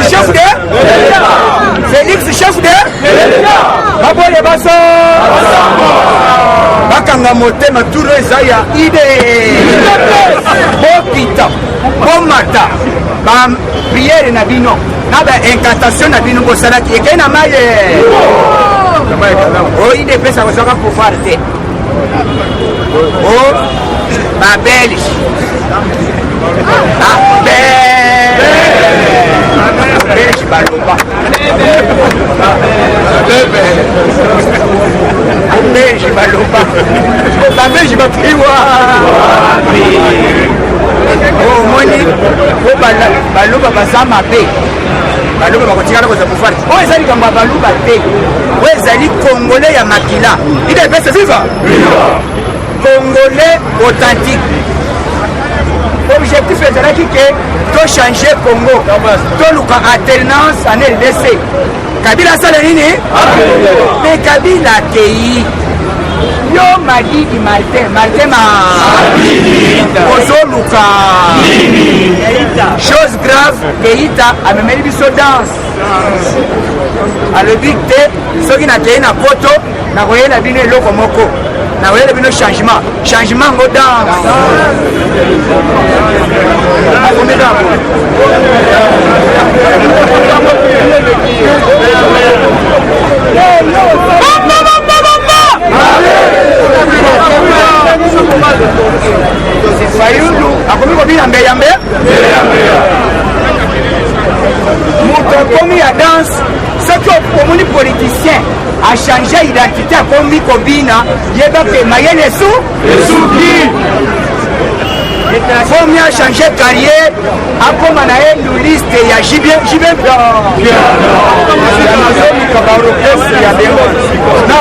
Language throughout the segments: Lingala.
chef de Félix chef de Baboye Baso bakanga motema turo ezaya ide bokita bomata ba prière na bino na ba incantation na bino bosalaki ekei na maye o ide pesa kozaka pouvoir te o ba belge belge baloba belge baloba babelge bapiwa omoni po baloba baza mabe baloba bakotikala koza pouvoir oyo ezali likambo ya baloba te oyo ezali congolais ya makila ide pesa viva congolais authentique objectif ezalaki ke tochange Congo toluka alternance en RDC Kabila asala nini me Kabila akei yo madidi Martin ozoluka chose grave Keita amemeli biso danse alobi te soki nakei na poto nakoyela bino eloko moko nakoyela bino changement ngo danse Fayulu akomi kobina mbeyambe moto akomi ya danse soki omoni politicien achange identité akomi kobina yeba ke mayele esuki fomi achange carrière akoma na ye liste ya jibe azoluka baorokestre ya bengo na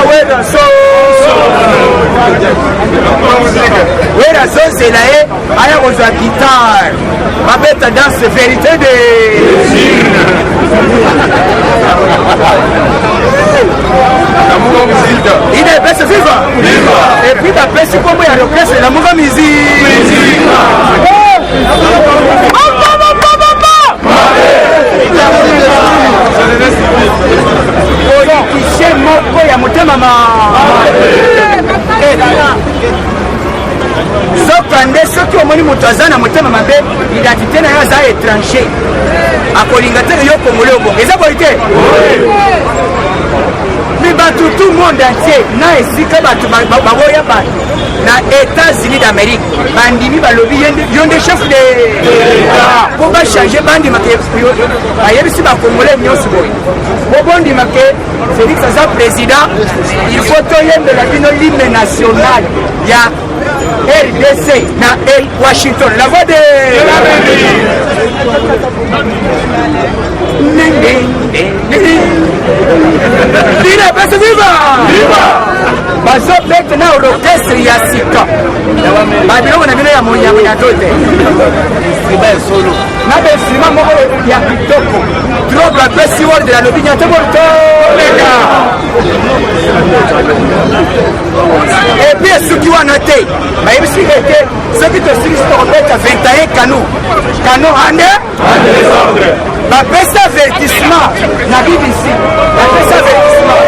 wera zozela ye aya kozwa guitare babeta danse vérité de ide pesa viva epuis bapesi kombo ya orchestre lamuka musique politicien moko ya motema sokande soki omoni moto aza na motema mabe identité na ye aza étranger akolinga te yo congolais obongo eza boyi te me bato tout monde entier na esika bato baboya bato na États-Unis d'Amérique bandimi balobi yo nde chef de po bachange bandimaka bayebisi bacongolais nyonso boye po bondimaka Félix aza président il faut toyembela bino l'hymne national ya RDC na Washington la voix de Dina pesa viva bazobete na orchestre ya sika babiloko na bino ya monyato te na besima moko ya kitoko drogue apesi worde ya lobinya te bortoleka epuis esuki wana te bayebisi ete soki tosilisi tokobeta 21 kano ande bapesa avertissement na BBC bapesa avertissement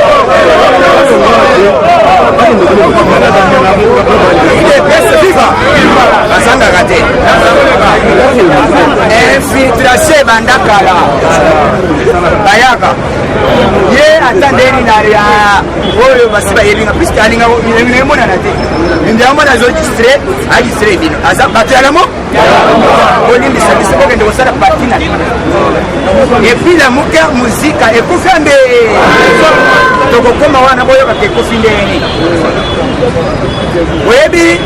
idepesa viva bazangaka te infiltration ebanda kala bayaka ye ata ndeni na oyo basi bayebinga puisque alinga emonana te ndeyamona agistre bino aza bato yalamo olimbisa biso kokende kosala parti na bino epuis la moker muzika ekufi ambe tokokoma wana boyokaka ekufi ndeni oyebi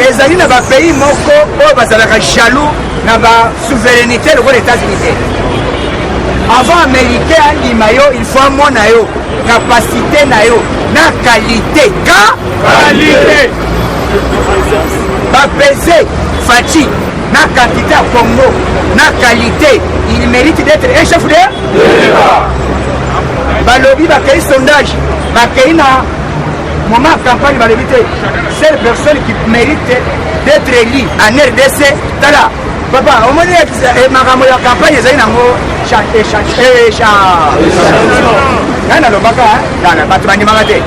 ezali na bapays moko oyo bazalaka jaloux na basouveraineté lokola États-Unis te avant américain andima yo il faut amona yo capacité na yo na qualité bapese Fachi na quantité ya Congo na qualité il mérite d'être un chef de balobi bakei sondage bakei na moment ya campagne balobi te seule personne qui mérite d'être élu en RDC tala papa omoni makambo ya campagne ezali nango ngai nalobaka bato bandimaka te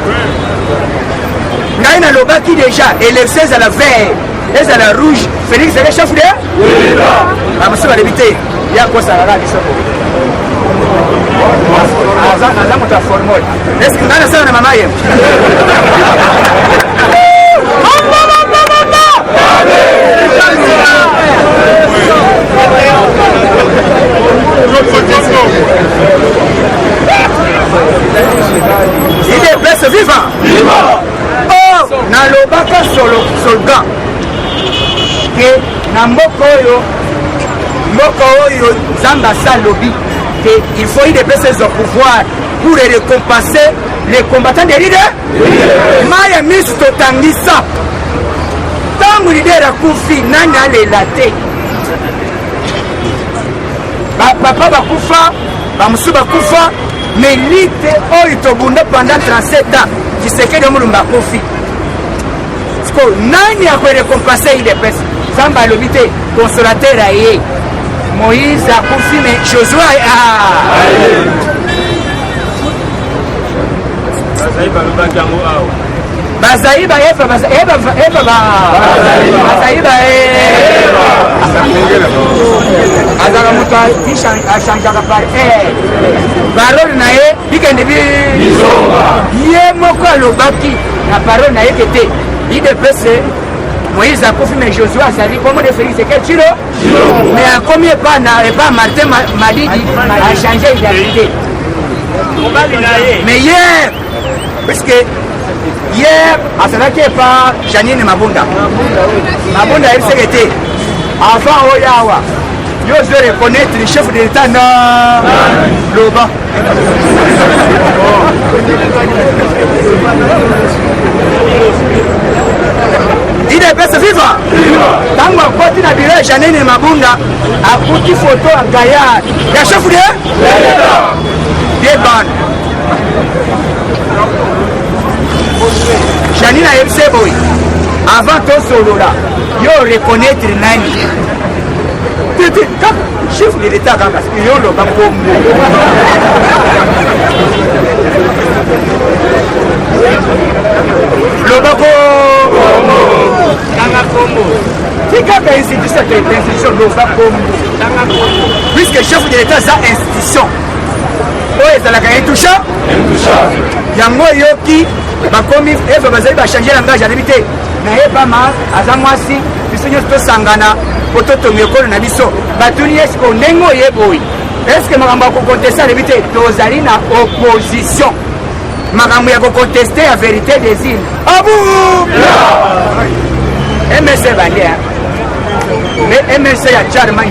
ngai nalobaki déjà élection ezala vert ezala rouge félix eke chef de bamosusu balebi te ya kosalaka bisoko aza moto ya formol eske ngai nasala na mama ye il est blessé vivant. Oh, nalobaka slogan que na mboka oyo Nzambe asalobi que il faut y déplacer son pouvoir pour récompenser les combattants de l'idée. Maya mis totangisa tangu lidera kufi nani alela te papa bakufa bamusu bakufa mais lite oyo tobunda pendant 37 ans Tshisekedi omulumba akufi siko nani akorekompense ile pesa Nzambe alobi te consolateur aye Moïse akufi mais Josué bazali bayefa azala moto achangeaka par parole na ye bikende ye moko alobaki na parole na ye kete idepese Moïse akufi mais Josué azali komo de Félix Seketilo mais akomi epa Martin Madidi achange identité mais hier parce que hier azalaki epa Janine Mabunda yebiseke te avant oyo awa yo ozwi reconnaître le chef de l'état na loba idepese viva ntango akoti na biro ya Janine Mabunda akuti foto ya gayard ya chef de ban Janine ayebise boye avant tosolola yo reconnaître nani chef de l'état kaka yo loba kombo loba kombo tikaka institution ke institution loba kombo puisque chef de l'état za institution oyo ezalaka intoucha yango yoki bakomi eva bazali bachange langage alebi te nayebama aza mwasi biso nyonso tosangana po totonga ekolo na biso batuni eske ndenge oyeboyi eske makambo ya kokonteste alebi te tozali na opposition makambo ya kokonteste ya vérité des îles abu mc bande mais mc ya charman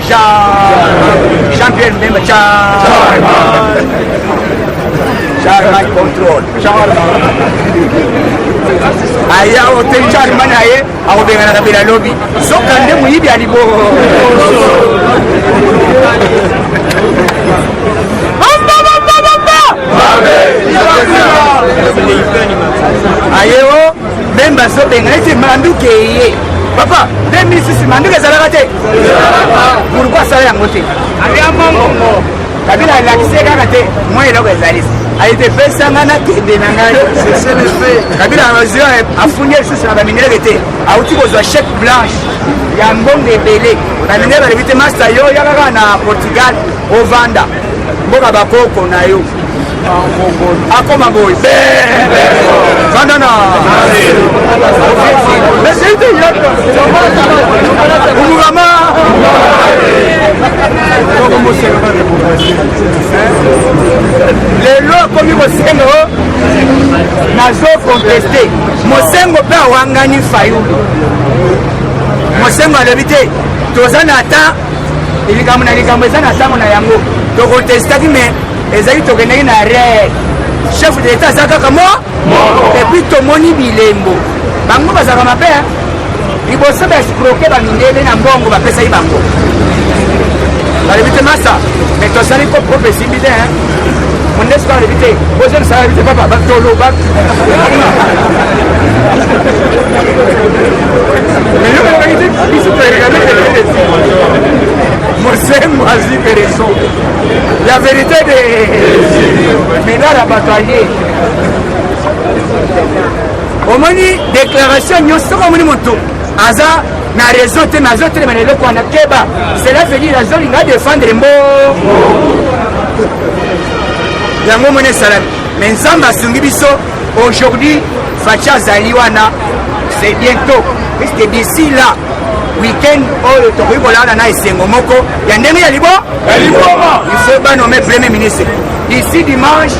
Jean-Pierre Mbemba Charman control aya ote Charman aye akobengana kabila lobi soka nde muyibi alibo aye o Mbemba sobengana ete manduke ye papa 2006 manduke ezalaka te pourquoi asala yango te kabila alakisi kaka te mwa eloko ezalisi ayetepesanga nakende na ngai kabila azwi afundi lisusu na baminere te auti kozwa chèque blanche ya mbongo ebele baminere balebi te masta yo yakaka na Portugal ovanda mboka bakoko na yo akoma boy vanda na mesente yoto umugama lelo akomi kosengo nazo conteste mosengo mpe awangani fayulu mosengo alobi te toza na ata likambo na likambo eza na ntango na yango tokontestaki me ezali tokendaki na rere chef de l'état aza kaka epuis tomoni bilembo bango bazalaka mabe liboso baescroke bamindele na mbongo bapesaki bango balebi te masa me tosali ko propre esimbi te mon espoir évité aux jeunes ça évité papa batolo bac mais le vérité il se fait regarder Mosem Moazi Pereso la vérité de Ménard à batailler au moins déclaration nyonso comme ni moto aza na raison te mazo te mais le quoi na keba cela veut dire la zone va défendre mbo yango mone salam mais nzamba sungi biso aujourd'hui facha zaliwana c'est bientôt puisque d'ici là week-end oyo tokoki kolala na esengo moko ya ndenge ya libo il faut ba nommer premier ministre d'ici dimanche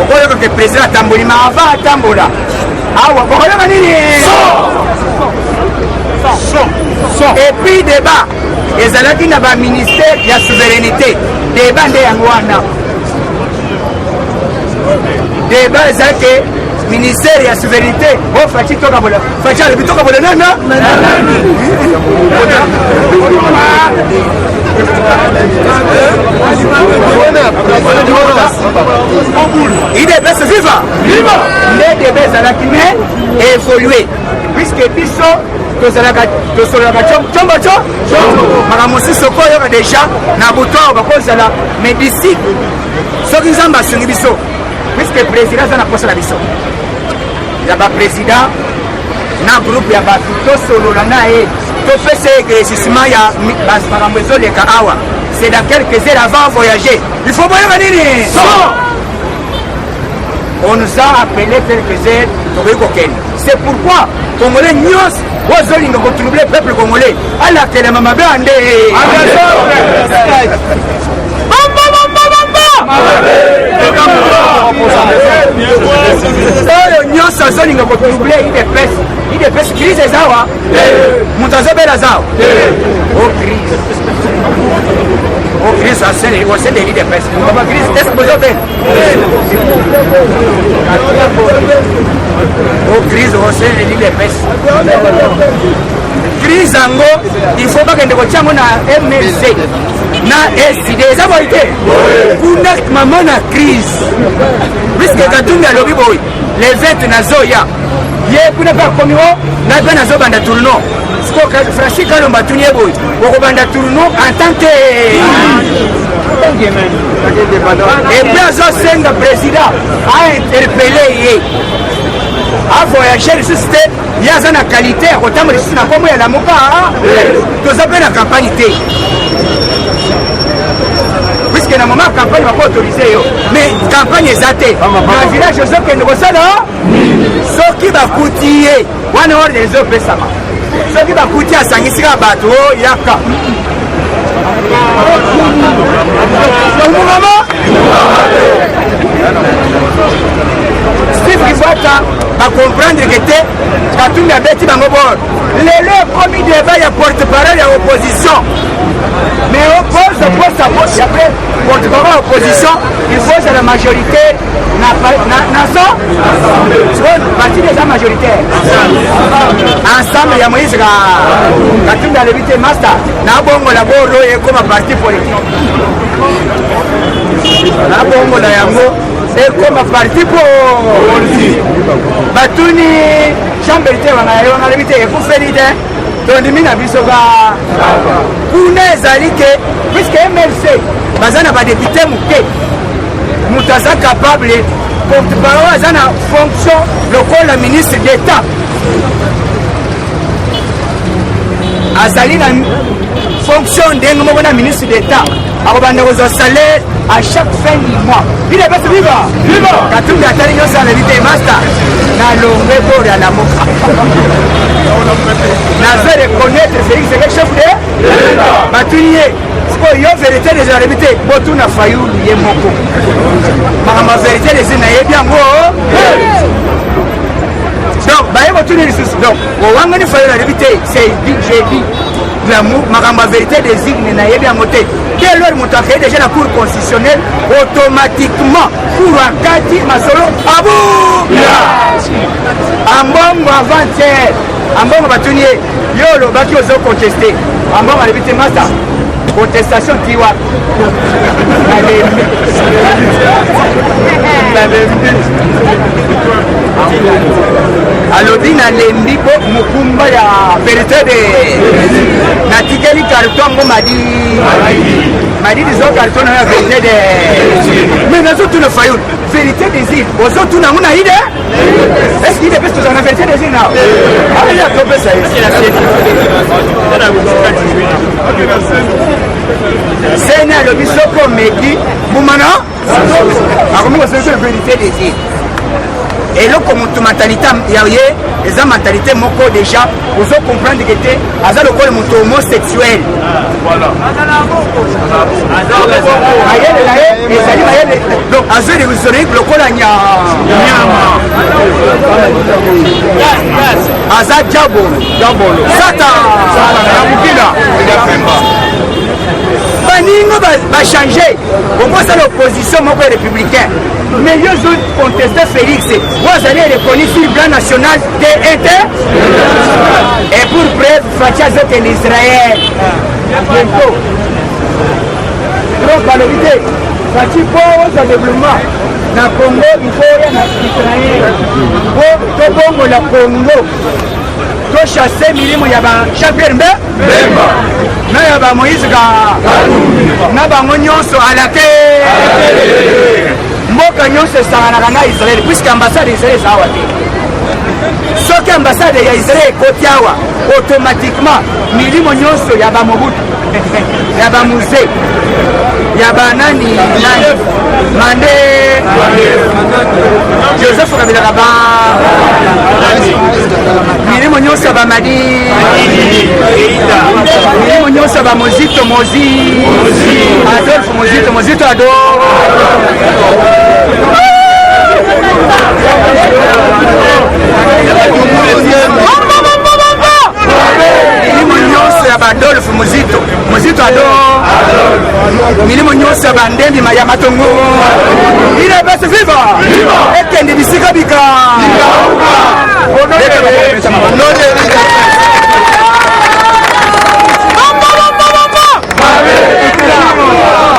okoyoka ke président atamboli ma ava atambola awa bokoyoka nini et puis débat ezalaki na baministère ya souveraineté débat nde yango wana débat ezalaki ministère ya souveraineté o faci tokabola faci alobi tokabola nana idps viva nde débat ezalaki mais évolué puisque biso tosololaka combo makambo mosusu okoyoka déjà na buto awo bakozala mais d'ici soki nzambe asungi biso puisque président aza na posa na biso ya baprésident na groupe ya bato tosolola na ye topesa éclaircissement ya makambo ezoleka awa c'est dans quelques heures avant voyager il faut boyoka nini on nous a appelé quelques heures tokoki kokende c'est pourquoi congolais nyonso ozolinga kotroubler peuple congolais alakelema mabe ande oyo nyonso azolinga kotroubler idps crise ezawa moto azobela zawa o crise osende idps aba crise eske bozobela o crise osende idps crise yango il faut bakende kotiango na mlc na sd eza boyi te kuna mama na crise puisque katumbi alobi boyi les 20 nazoya ye kuna mpe akomi o na mpe nazobanda tourno siko francis kalomba atuni ye boyi okobanda tourno en tant que epuis azosenga président ainterpele ye avoyager lisusu te ye aza na qualité ya kotambola lisusu na kombo ya lamoka toza mpe na campagne te puisque na moment ya campagne bako autorize yo mais campagne eza te na village ozokende kosala soki bakuti ye wana ordre ezopesama soki bakuti asangisika bato o yaka Steve Kifwata comprendre que te Katumbi abeti bango bord lelo ekomi débat ya porte-parole ya opposition mais oppose poste à poste après porte-parole ya opposition il faut la majorité na so parti déjà majoritaire ensemble ya Moïse Katumbi alobi te master na bongola boro ekoma parti politique na bongola yango ekoma parti politique batuni chambre te wana alobi te ekufeli te tondimi na biso kuna ezali ke puisque MLC baza na badepute moke moto aza capable porte-parole aza na fonction lokola ministre d'état azali na fonction ndenge moko na ministre d'état akobanda kozwa salaire à chaque fin du mois bile basi viva Katumbi atali nyonso alobi te master nalongwe bord ya lamoka nazo reconnaître Félix Tshisekedi chef de batuni ye sikoyo yo vérité des alobi te botuna fayulu ye moko makambo ya vérité des nayebi yango donc baye botuni lisusu donc owangani fayulu alobi te c'est j'ai dit makambo ya vérité des ignes nayebi yango te dès lors moto akei déjà la cour constitutionnelle automatiquement cour akati masolo abu ambongo avant-hier ambongo batuni ye yo olobaki ozoconteste ambongo alobi te master contestation tiwa alobi nalembi po mokumba ya vérité de natikeli carton ngo madi dizo carton ya vérité de mais nazotuna fayulu vérité des îles ozotuna ngo na ide est-ce qu'il est best dans la vérité des îles now ya topesa sene alobi soko meki bumana akomi kosenso vérité des îles eloko moto mentalité ya ye eza mentalité moko déjà ozo comprendre que te aza lokola moto homosexuel ayelela ye ezali mayele donc azwi historique lokola nyama aza jabolo sata ya mokila baningo bachange okosa l'opposition moko ya républicain mais yo zo conteste Félix wazali reconnu sur le plan national de inter et pour preuve fatia zote l'Israël bientôt donc balobi te fati po oza développement na Congo ifoya na Israël po tobongola Congo tochasse milimo ya ba Jean-Pierre Mbemba na ya ba Moïse na bango nyonso alake mboka nyonso esanganaka na Israel puisque ambassade ya Israel eza awa te soki ambassade ya Israel ekoti awa automatiquement milimo nyonso ya bamobutu ya bamuze ya banani mande Joseph kabilaka ba milimo nyonso ya bamadi milimo nyonso ya bamozito Adolphe mozito ado milimo nyonso ya badolphe mozito ado milimo nyonso ya bandembi ya matongo ile basi viva ekende bisika bika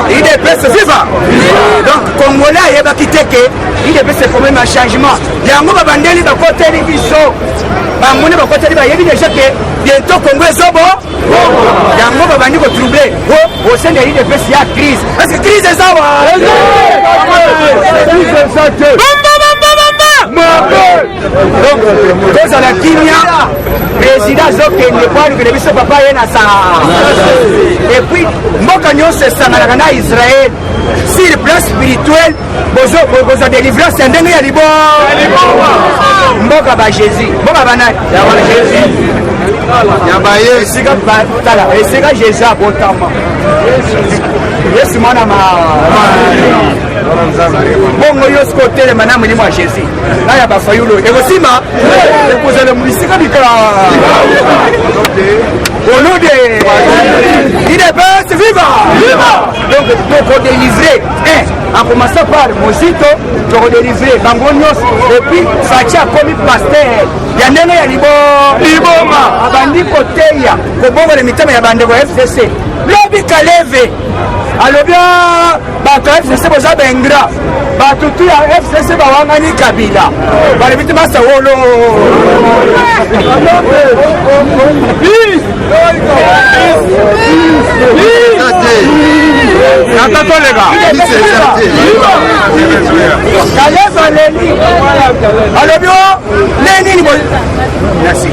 IDPS viva donc congolais ayebaki te ke IDPS problème ya changement yango babandeli bakoteli biso bamoni bakoteli bayebi déjà ke bientôt Congo ezobo yango babandi kotrouble au sein de IDPS ya crise parce que crise ezawa donc tozala kimia président azokende po alukele biso papa ye na sa et puis mboka nyonso esanganaka na Israel sur plan spirituel boza délivrance ya ndenge ya liboma mboka ba Jésus mboka banani ya baye esika Jésus abotama yesu mwana bongo yo siko telema na mulimo ya Jésus na ya bafayulo ekosima ekozala bisika bikala olode IDPS viva donc tokodélivrer en commençant par Mozito tokodélivrer bango nyonso et puis Fatia akomi pasteur ya ndenge ya liboma abandi koteya kobongola mitema ya bandeko ya FCC lobi kaleve alobia bato ya FCC boza bengra batutu ya FCC bawangani kabila balobi te masawolo nakatoleka kaleva leni alobi o lenini merci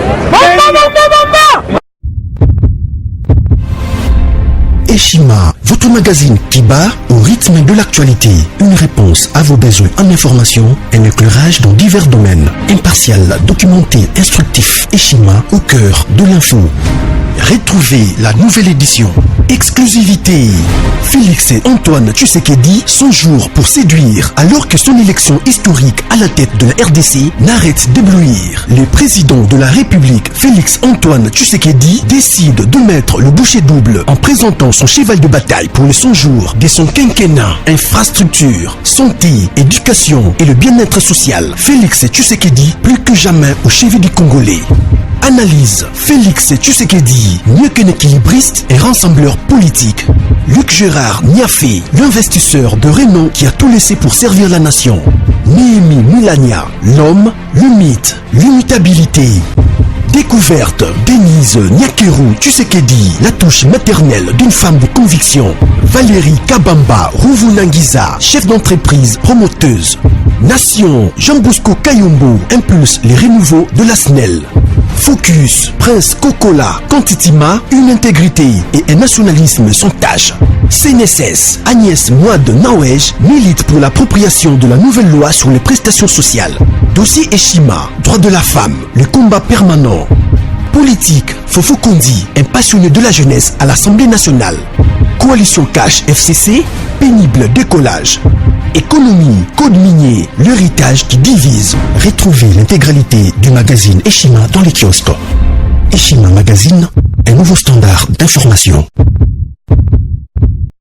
Eshima, votre magazine qui bat au rythme de l'actualité. Une réponse à vos besoins en information, un éclairage dans divers domaines. Impartial, documenté, instructif. Eshima au cœur de l'info. Retrouvez la nouvelle édition. Exclusivité. Félix Antoine Tshisekedi, son jour pour séduire, alors que son élection historique à la tête de la RDC n'arrête d'éblouir. Le président de la République, Félix Antoine Tshisekedi, décide de mettre le bouchée double en présentant son cheval de bataille pour le 100 jours de son quinquennat. Infrastructure, santé, éducation et le bien-être social. Félix Tshisekedi, plus que jamais au chevet du Congolais. Analyse, Félix Tshisekedi, mieux qu'un équilibriste et rassembleur politique. Luc Gérard Niafé, l'investisseur de renom qui a tout laissé pour servir la nation. Néhémie Milania, l'homme, le mythe, l'immutabilité. Découverte, Denise Nyakeru Tshisekedi, la touche maternelle d'une femme de conviction. Valérie Kabamba Ruvunangiza, chef d'entreprise promoteuse. Nation, Jean Bosco Kayombo impulse les renouveaux de la SNEL. Focus, Prince Kokola, Kantitima, une intégrité et un nationalisme sans tâche. CNSS, Agnès Mouad Nawej milite pour l'appropriation de la nouvelle loi sur les prestations sociales. Dossier Eshima, droit de la femme, le combat permanent. Politique, Fofo Kondi, un passionné de la jeunesse à l'Assemblée nationale. Coalition Cash FCC, pénible décollage. Économie, code minier, l'héritage qui divise. Retrouvez l'intégralité du magazine Eshima dans les kiosques. Eshima Magazine, un nouveau standard d'information.